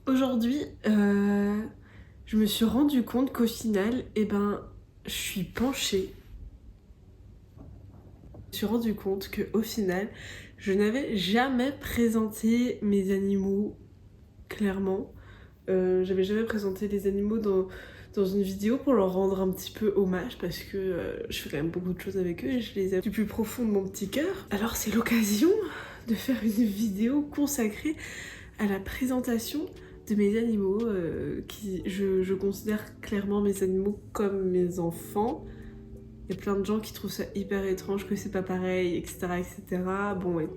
Aujourd'hui, je me suis rendu compte qu'au final, je suis penchée. Je me suis rendu compte qu'au final, je n'avais jamais présenté mes animaux clairement. J'avais jamais présenté les animaux dans une vidéo pour leur rendre un petit peu hommage parce que je fais quand même beaucoup de choses avec eux et je les aime du plus profond de mon petit cœur. Alors c'est l'occasion de faire une vidéo consacrée à la présentation de mes animaux, je considère clairement mes animaux comme mes enfants. Il y a plein de gens qui trouvent ça hyper étrange que c'est pas pareil, etc. etc. Bon, ouais.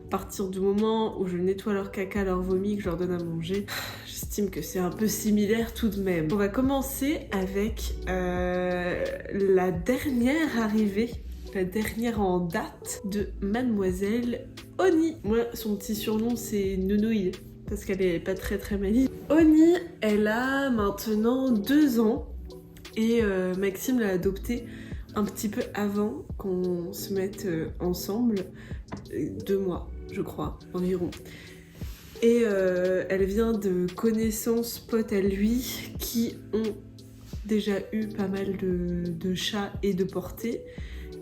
À partir du moment où je nettoie leur caca, leur vomi, que je leur donne à manger, j'estime que c'est un peu similaire tout de même. On va commencer avec la dernière arrivée, la dernière en date de Mademoiselle Oni. Moi, son petit surnom, c'est Nounouille, parce qu'elle est pas très maligne. Oni, elle a maintenant 2 ans et Maxime l'a adoptée un petit peu avant qu'on se mette ensemble, 2 mois, je crois, environ. Et elle vient de connaissances potes à lui qui ont déjà eu pas mal de chats et de portées.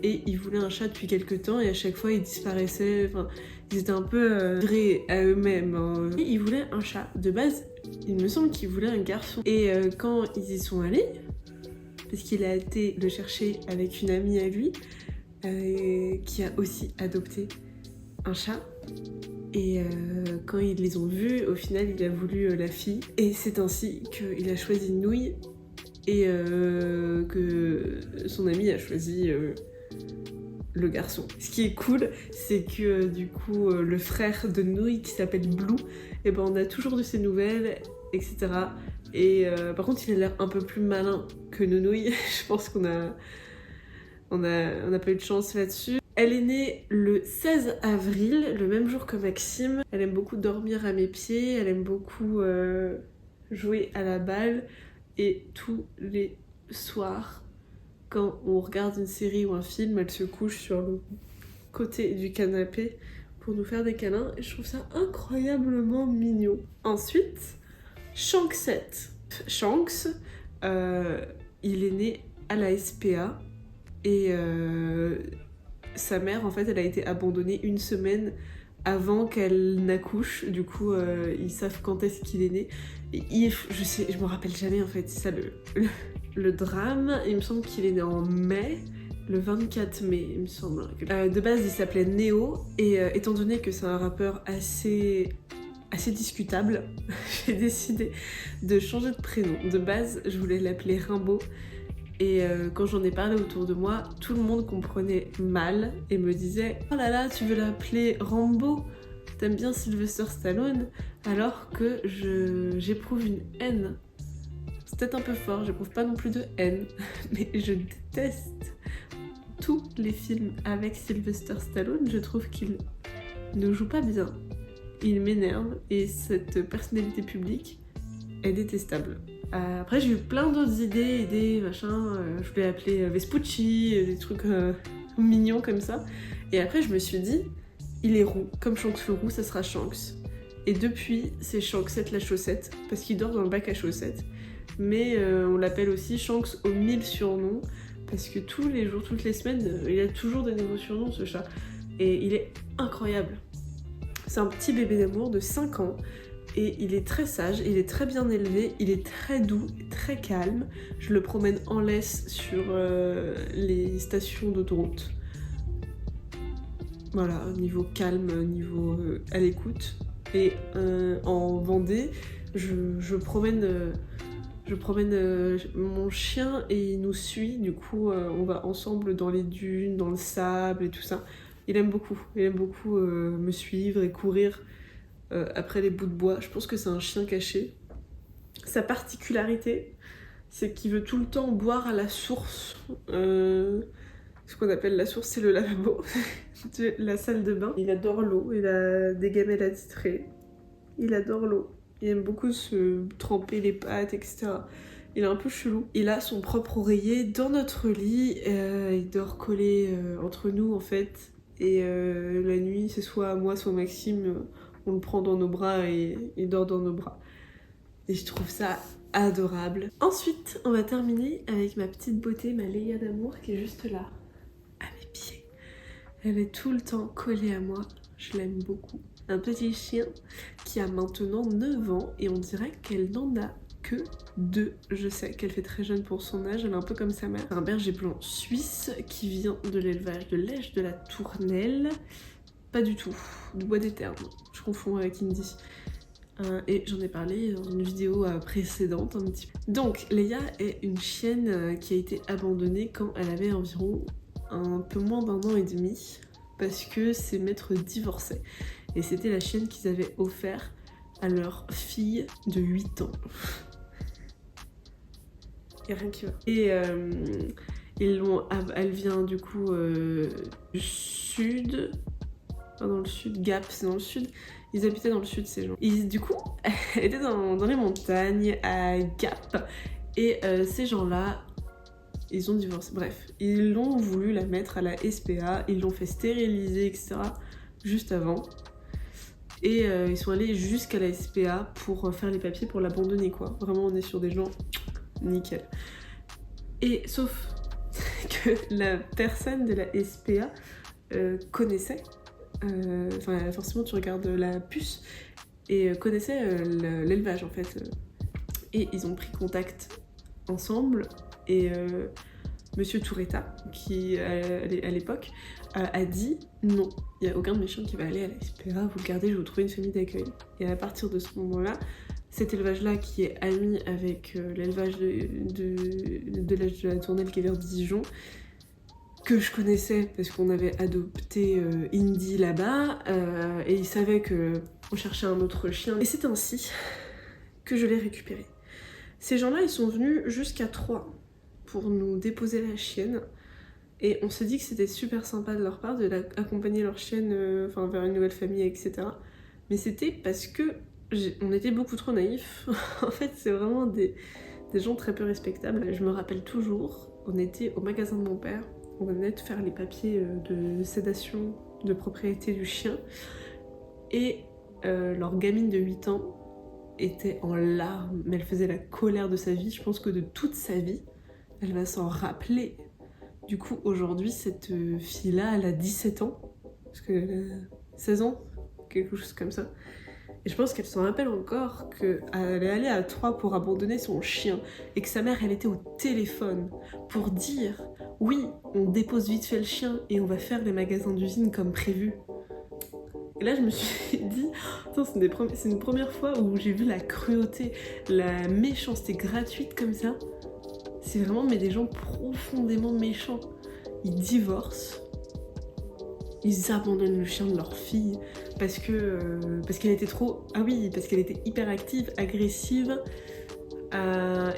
Et ils voulaient un chat depuis quelques temps et à chaque fois ils disparaissaient, enfin ils étaient un peu livrés à eux-mêmes. Hein. Et ils voulaient un chat. De base, il me semble qu'ils voulaient un garçon. Et quand ils y sont allés, parce qu'il a été le chercher avec une amie à lui, qui a aussi adopté un chat. Et quand ils les ont vus, au final il a voulu la fille. Et c'est ainsi qu'il a choisi Nouille et que son ami a choisi le garçon. Ce qui est cool, c'est que du coup le frère de Nouille qui s'appelle Blue, et on a toujours de ses nouvelles, etc. Et par contre il a l'air un peu plus malin que Nounouille. Je pense qu'on a pas eu de chance là-dessus. Elle est née le 16 avril, le même jour que Maxime. Elle aime beaucoup dormir à mes pieds, elle aime beaucoup jouer à la balle. Et tous les soirs, quand on regarde une série ou un film, elle se couche sur le côté du canapé pour nous faire des câlins. Et je trouve ça incroyablement mignon. Ensuite, Shanksette. Shanks, il est né à la SPA. Et sa mère, en fait, elle a été abandonnée 1 semaine avant qu'elle n'accouche. Du coup, ils savent quand est-ce qu'il est né. Et je me rappelle jamais, en fait. C'est ça le drame. Il me semble qu'il est né en mai, le 24 mai, il me semble. De base, il s'appelait Néo. Et étant donné que c'est un rappeur assez discutable, j'ai décidé de changer de prénom. De base, je voulais l'appeler Rimbaud. Et quand j'en ai parlé autour de moi, tout le monde comprenait mal et me disait « Oh là là, tu veux l'appeler Rambo? T'aimes bien Sylvester Stallone ?» Alors que j'éprouve une haine. C'est peut-être un peu fort, j'éprouve pas non plus de haine, mais je déteste tous les films avec Sylvester Stallone. Je trouve qu'il ne joue pas bien. Il m'énerve et cette personnalité publique est détestable. Après j'ai eu plein d'autres idées, machin, je voulais appeler Vespucci, des trucs mignons comme ça. Et après je me suis dit, il est roux, comme Shanks le roux, ça sera Shanks. Et depuis, c'est Shanksette la chaussette, parce qu'il dort dans le bac à chaussettes. Mais on l'appelle aussi Shanks aux 1000 surnoms, parce que tous les jours, toutes les semaines, il a toujours des nouveaux surnoms ce chat. Et il est incroyable. C'est un petit bébé d'amour de 5 ans. Et il est très sage, il est très bien élevé, il est très doux, très calme. Je le promène en laisse sur les stations d'autoroute. Voilà, niveau calme, niveau à l'écoute. Et en Vendée, je promène mon chien et il nous suit. Du coup, on va ensemble dans les dunes, dans le sable et tout ça. Il aime beaucoup me suivre et courir après les bouts de bois. Je pense que c'est un chien caché. Sa particularité, c'est qu'il veut tout le temps boire à la source. Ce qu'on appelle la source, c'est le lavabo de la salle de bain. Il adore l'eau, il a des gamelles attitrées. Il adore l'eau. Il aime beaucoup se tremper les pattes, etc. Il est un peu chelou. Il a son propre oreiller dans notre lit. Il dort collé entre nous, en fait. Et la nuit, c'est soit moi, soit Maxime. On le prend dans nos bras et il dort dans nos bras. Et je trouve ça adorable. Ensuite, on va terminer avec ma petite beauté, ma Leia d'amour qui est juste là, à mes pieds. Elle est tout le temps collée à moi, je l'aime beaucoup. Un petit chien qui a maintenant 9 ans et on dirait qu'elle n'en a que 2. Je sais qu'elle fait très jeune pour son âge, elle est un peu comme sa mère. Un berger blanc suisse qui vient de l'élevage de Lèche de la Tournelle. Pas du tout, du Bois des Ternes, je confonds avec Indy. Et j'en ai parlé dans une vidéo précédente un petit peu. Donc Leia est une chienne qui a été abandonnée quand elle avait environ un peu moins d'1 an et demi parce que ses maîtres divorçaient. Et c'était la chienne qu'ils avaient offert à leur fille de 8 ans. Y'a rien qui va. Et elle vient du coup du sud. Pas dans le sud, Gap, c'est dans le sud. Ils habitaient dans le sud, ces gens. Et du coup, elle était dans les montagnes, à Gap. Et ces gens-là, ils ont divorcé. Bref, ils l'ont voulu la mettre à la SPA, ils l'ont fait stériliser, etc. juste avant. Et ils sont allés jusqu'à la SPA pour faire les papiers pour l'abandonner, quoi. Vraiment, on est sur des gens nickel. Et sauf que la personne de la SPA connaissait, enfin forcément tu regardes la puce, et connaissait l'élevage en fait. Et ils ont pris contact ensemble, et Monsieur Touretta, qui à l'époque a dit non, il n'y a aucun de mes chiens qui va aller à la SPA, vous le gardez, je vais vous trouver une famille d'accueil. Et à partir de ce moment-là, cet élevage-là qui est ami avec l'élevage de l'âge de la Tournelle qui est vers Dijon, que je connaissais parce qu'on avait adopté Indy là-bas, et il savait qu'on cherchait un autre chien. Et c'est ainsi que je l'ai récupéré. Ces gens-là, ils sont venus jusqu'à Troyes pour nous déposer la chienne. Et on s'est dit que c'était super sympa de leur part d'accompagner leur chienne vers une nouvelle famille, etc. Mais c'était parce que on était beaucoup trop naïfs. En fait, c'est vraiment des gens très peu respectables. Je me rappelle toujours, on était au magasin de mon père, on venait de faire les papiers de sédation de propriété du chien, et leur gamine de 8 ans était en larmes, mais elle faisait la colère de sa vie. Je pense que de toute sa vie, elle va s'en rappeler. Du coup, aujourd'hui, cette fille-là, elle a 17 ans, parce qu'elle a 16 ans, quelque chose comme ça. Et je pense qu'elle s'en rappelle encore qu'elle est allée à Troyes pour abandonner son chien, et que sa mère, elle était au téléphone pour dire « Oui, on dépose vite fait le chien, et on va faire les magasins d'usine comme prévu. » Et là, je me suis dit, c'est une première fois où j'ai vu la cruauté, la méchanceté gratuite comme ça. C'est vraiment des gens profondément méchants. Ils divorcent, ils abandonnent le chien de leur fille parce qu'elle était trop... Ah oui, parce qu'elle était hyper active, agressive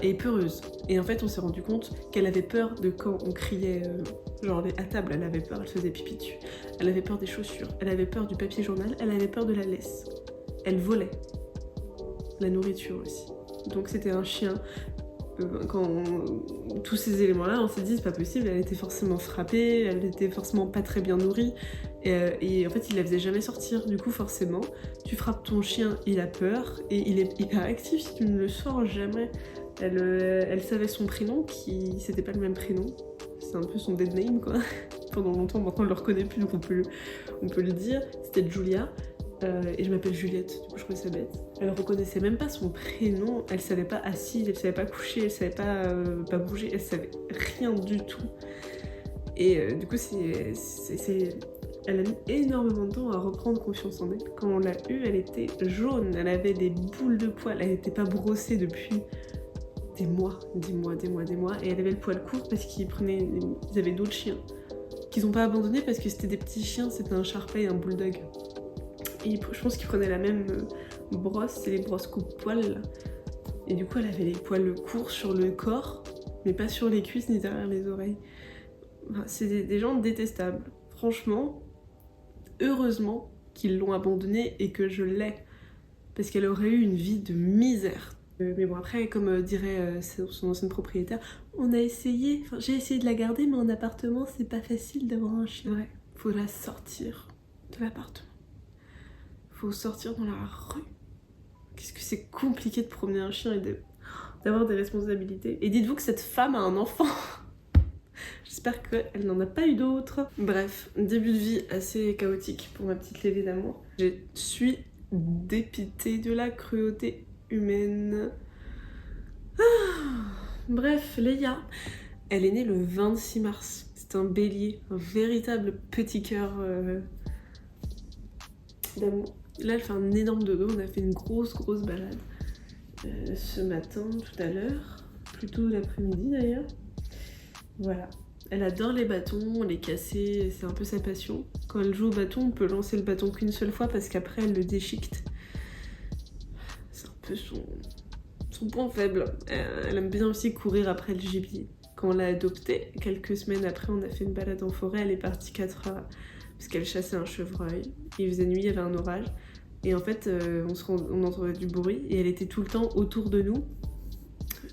et peureuse. Et en fait, on s'est rendu compte qu'elle avait peur de quand on criait... genre à table, elle avait peur, elle faisait pipi dessus. Elle avait peur des chaussures, elle avait peur du papier journal, elle avait peur de la laisse. Elle volait. La nourriture aussi. Donc c'était un chien... tous ces éléments-là, on s'est dit c'est pas possible, elle était forcément frappée, elle était forcément pas très bien nourrie, et en fait il la faisait jamais sortir. Du coup forcément, tu frappes ton chien, il a peur, et il est hyper actif si tu ne le sors jamais. Elle savait son prénom, qui c'était pas le même prénom, c'est un peu son dead name quoi. Pendant longtemps, maintenant on le reconnaît plus, donc on peut le dire. C'était Julia. Et je m'appelle Juliette, du coup je trouvais ça bête. Elle reconnaissait même pas son prénom, elle savait pas assise, elle savait pas coucher, elle savait pas bouger, elle savait rien du tout. Et du coup elle a mis énormément de temps à reprendre confiance en elle. Quand on l'a eue, elle était jaune, elle avait des boules de poils, elle n'était pas brossée depuis des mois, et elle avait le poil court parce qu'ils avaient d'autres chiens qu'ils ont pas abandonnés parce que c'était des petits chiens, c'était un Shar-Pei et un Bulldog. Et je pense qu'ils prenaient la même brosse, c'est les brosses coupe-poils. Et du coup, elle avait les poils courts sur le corps, mais pas sur les cuisses ni derrière les oreilles. Enfin, c'est des gens détestables. Franchement, heureusement qu'ils l'ont abandonnée et que je l'ai. Parce qu'elle aurait eu une vie de misère. Mais bon, après, comme dirait son ancienne propriétaire, on a essayé, j'ai essayé de la garder, mais en appartement, c'est pas facile d'avoir un chien. Ouais, faut la sortir de l'appartement. Faut sortir dans la rue, qu'est-ce que c'est compliqué de promener un chien et d'avoir des responsabilités. Et dites-vous que cette femme a un enfant. J'espère qu'elle n'en a pas eu d'autres. Bref, début de vie assez chaotique pour ma petite Lévé d'amour. Je suis dépitée de la cruauté humaine. Bref, Léa, elle est née le 26 mars. C'est un bélier, un véritable petit cœur d'amour. Là, elle fait un énorme dodo. On a fait une grosse balade ce matin, tout à l'heure. Plutôt l'après-midi d'ailleurs. Voilà. Elle adore les bâtons, les casser, c'est un peu sa passion. Quand elle joue au bâton, on peut lancer le bâton qu'une seule fois parce qu'après elle le déchiquette. C'est un peu son point faible. Elle aime bien aussi courir après le gibier. Quand on l'a adoptée, quelques semaines après, on a fait une balade en forêt, elle est partie 4 heures parce qu'elle chassait un chevreuil. Il faisait nuit, il y avait un orage. Et en fait, on entendait du bruit et elle était tout le temps autour de nous.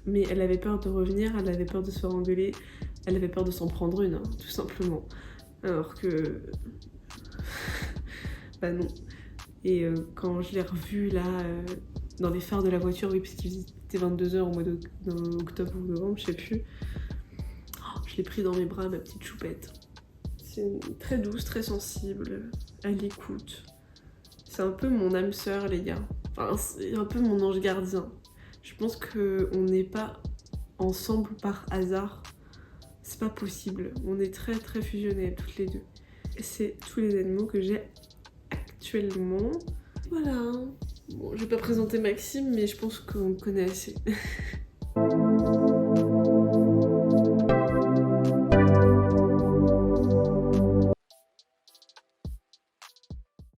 Mais elle avait peur de revenir, elle avait peur de se faire engueuler, elle avait peur de s'en prendre une, hein, tout simplement. Alors que... bah non. Et quand je l'ai revue là, dans les phares de la voiture, oui, puisqu'il était 22h au mois d'octobre ou novembre, je sais plus, je l'ai pris dans mes bras, ma petite choupette. C'est très douce, très sensible, elle écoute. C'est un peu mon âme sœur, les gars. Enfin, c'est un peu mon ange gardien. Je pense qu'on n'est pas ensemble par hasard. C'est pas possible. On est très fusionnelles toutes les deux. C'est tous les animaux que j'ai actuellement. Voilà. Bon, je vais pas présenter Maxime, mais je pense qu'on le connaît assez.